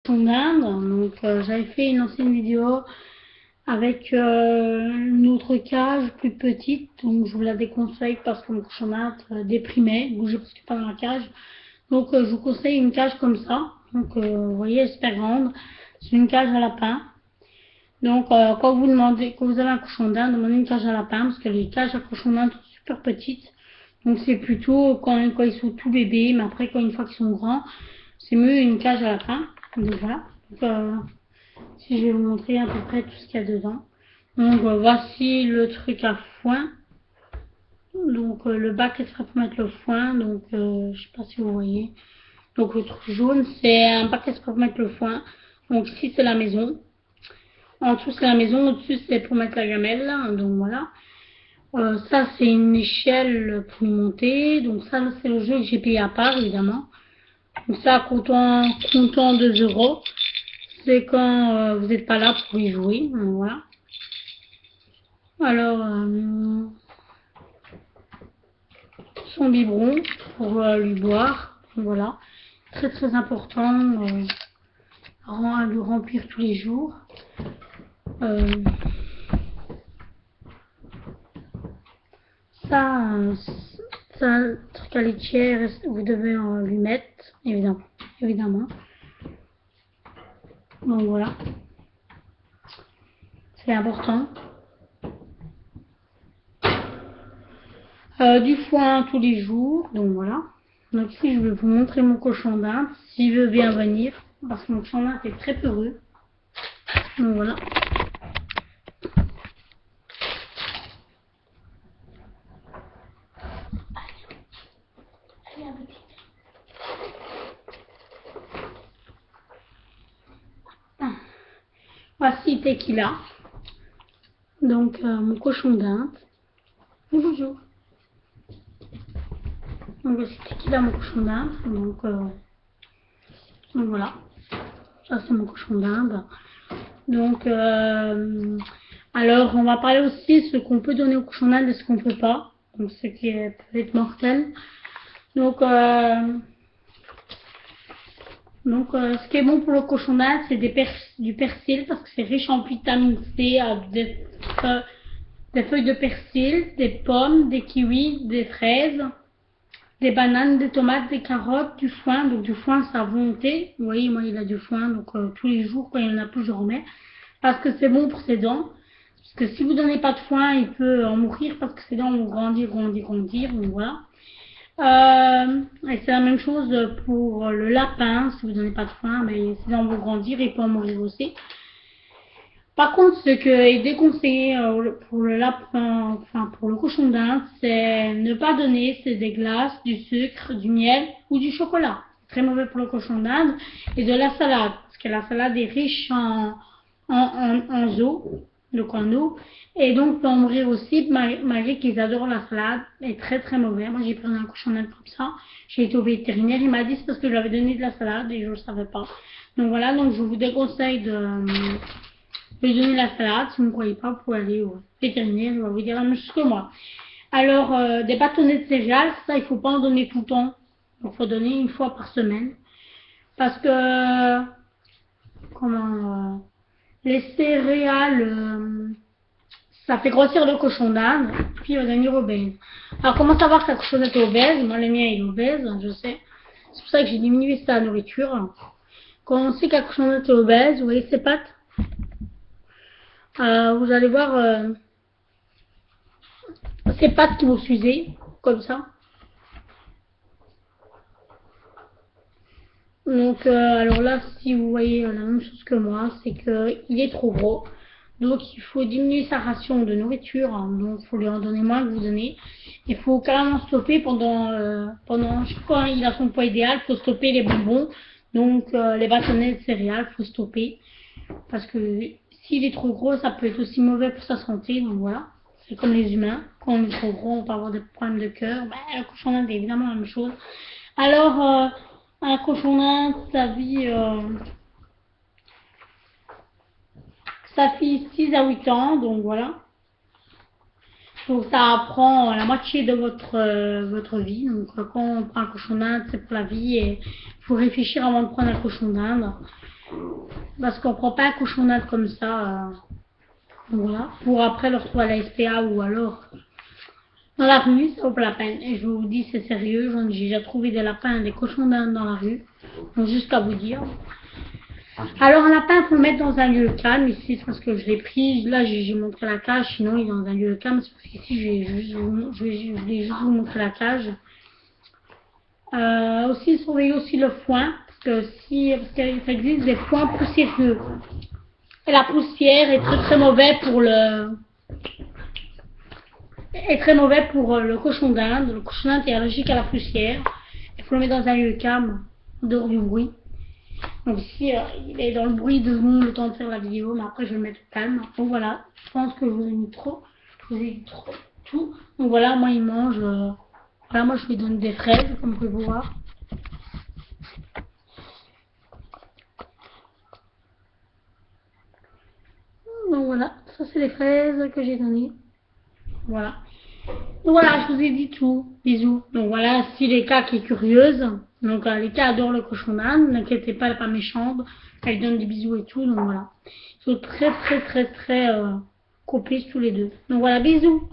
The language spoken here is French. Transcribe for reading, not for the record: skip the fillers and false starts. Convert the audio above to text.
d'Inde. Donc j'avais fait une ancienne vidéo avec une autre cage plus petite, donc je vous la déconseille parce que mon cochon d'Inde déprimait, bougeait presque pas dans la cage. Donc je vous conseille une cage comme ça. Donc vous voyez, elle est super grande. C'est une cage à lapin. Donc quand vous avez un cochon d'Inde, demandez une cage à lapin parce que les cages à cochon d'Inde sont super petites. Donc c'est plutôt quand ils sont tout bébés, mais après quand une fois qu'ils sont grands, c'est mieux une cage à lapin. Donc voilà. Donc, si je vais vous montrer à peu près tout ce qu'il y a dedans. Donc voici le truc à foin. Donc le bac exprès pour mettre le foin. Donc je sais pas si vous voyez. Donc le truc jaune c'est un bac exprès pour mettre le foin. Donc ici c'est la maison. En dessous c'est la maison, au-dessus c'est pour mettre la gamelle. Donc voilà. Ça c'est une échelle pour y monter. Donc ça c'est le jeu que j'ai payé à part évidemment. Donc ça comptant 2 €. C'est quand vous n'êtes pas là pour y jouer. Donc, voilà. Alors son biberon pour lui boire. Voilà. Très très important à lui remplir tous les jours. Ça, c'est un truc à laitière, vous devez lui mettre, évidemment. Donc voilà, c'est important. Du foin tous les jours, donc voilà. Donc ici, je vais vous montrer mon cochon d'Inde, s'il veut bien venir, parce que mon cochon d'Inde est très peureux. Donc voilà. Voici Tequila, donc mon cochon d'Inde. Bonjour. Donc voici Tequila, mon cochon d'Inde. Donc voilà, ça c'est mon cochon d'Inde. Donc alors on va parler aussi de ce qu'on peut donner au cochon d'Inde et ce qu'on peut pas. Donc ce qui peut être mortel. Donc ce qui est bon pour le cochon d'Inde, c'est du persil parce que c'est riche en vitamine C, des feuilles de persil, des pommes, des kiwis, des fraises, des bananes, des tomates, des carottes, du foin. Donc du foin, c'est à volonté. Vous voyez, moi il a du foin, donc tous les jours quand il y en a plus, je remets. Parce que c'est bon pour ses dents. Parce que si vous donnez pas de foin, il peut en mourir parce que ses dents vont grandir. Donc voilà. Et c'est la même chose pour le lapin. Si vous donnez pas de foin, mais ses dents vont grandir et il peut en mourir aussi. Par contre, ce qui est déconseillé pour le lapin, enfin pour le cochon d'Inde, c'est ne pas donner, c'est des glaces, du sucre, du miel ou du chocolat. C'est très mauvais pour le cochon d'Inde. Et de la salade, parce que la salade est riche en eau, donc en eau. Et donc peut en mourir aussi, malgré qu'ils adorent la salade, est très très mauvais. Moi j'ai pris un cochon d'Inde comme ça. J'ai été au vétérinaire, il m'a dit c'est parce que je lui avais donné de la salade et je ne le savais pas. Donc voilà, donc je vous déconseille de lui donner la salade. Si vous ne croyez pas, vous pouvez aller au vétérinaire, il va vous dire la même chose que moi. Alors, des bâtonnets de céréales, ça, il ne faut pas en donner tout le temps. Il faut donner une fois par semaine. Parce que, les céréales, ça fait grossir le cochon d'Inde, puis il va devenir obèse. Alors, comment savoir que la cochonnette est obèse? Moi, le mien, il est obèse, je sais. C'est pour ça que j'ai diminué sa nourriture. Quand on sait que la cochonnette est obèse, vous voyez ses pattes? Vous allez voir ses pattes qui vont s'user, comme ça. Donc, alors là, si vous voyez la même chose que moi, c'est qu'il est trop gros. Donc, il faut diminuer sa ration de nourriture. Donc, il faut lui en donner moins que vous donnez. Il faut carrément stopper pendant je sais pas, il a son poids idéal, il faut stopper les bonbons. Donc, les bâtonnets de céréales, il faut stopper. Parce que s'il est trop gros, ça peut être aussi mauvais pour sa santé. Donc, voilà. C'est comme les humains. Quand on est trop gros, on peut avoir des problèmes de cœur. Le cochon d'Inde est évidemment la même chose. Alors, un cochon d'Inde, ça vit 6 à 8 ans, donc voilà. Donc ça prend la moitié de votre vie. Donc quand on prend un cochon d'Inde, c'est pour la vie et il faut réfléchir avant de prendre un cochon d'Inde. Parce qu'on prend pas un cochon d'Inde comme ça. Voilà. Pour après le retrouver à la SPA ou alors dans la rue, ça vaut pas la peine. Et je vous dis, c'est sérieux. J'ai déjà trouvé des lapins et des cochons d'Inde dans la rue. Donc, jusqu'à vous dire. Alors, un lapin, il faut le mettre dans un lieu calme. Ici, c'est parce que je l'ai pris. Là, j'ai montré la cage. Sinon, il est dans un lieu calme. C'est parce qu'ici, je vais juste vous montrer la cage. Aussi, surveiller aussi le foin. Parce que parce qu'il existe des foins poussiéreux. Et la poussière est très très mauvais pour le cochon d'Inde. Le cochon d'Inde est allergique à la poussière. Il faut le mettre dans un lieu calme, dehors du bruit. Donc ici, il est dans le bruit de nous le temps de faire la vidéo, mais après je vais le mettre au calme. Donc voilà, je pense que je vous ai mis trop. Je vous ai dit trop tout. Donc voilà, moi il mange. Voilà, moi je lui donne des fraises, comme vous pouvez voir. Donc voilà, ça c'est les fraises que j'ai données. Voilà. Donc voilà, je vous ai dit tout. Bisous. Donc voilà, si Léka qui est curieuse, donc Léka adore le cochon d'Inde, n'inquiétez pas, elle n'est pas méchante, elle donne des bisous et tout, donc voilà. Ils sont très très très très complices tous les deux. Donc voilà, bisous.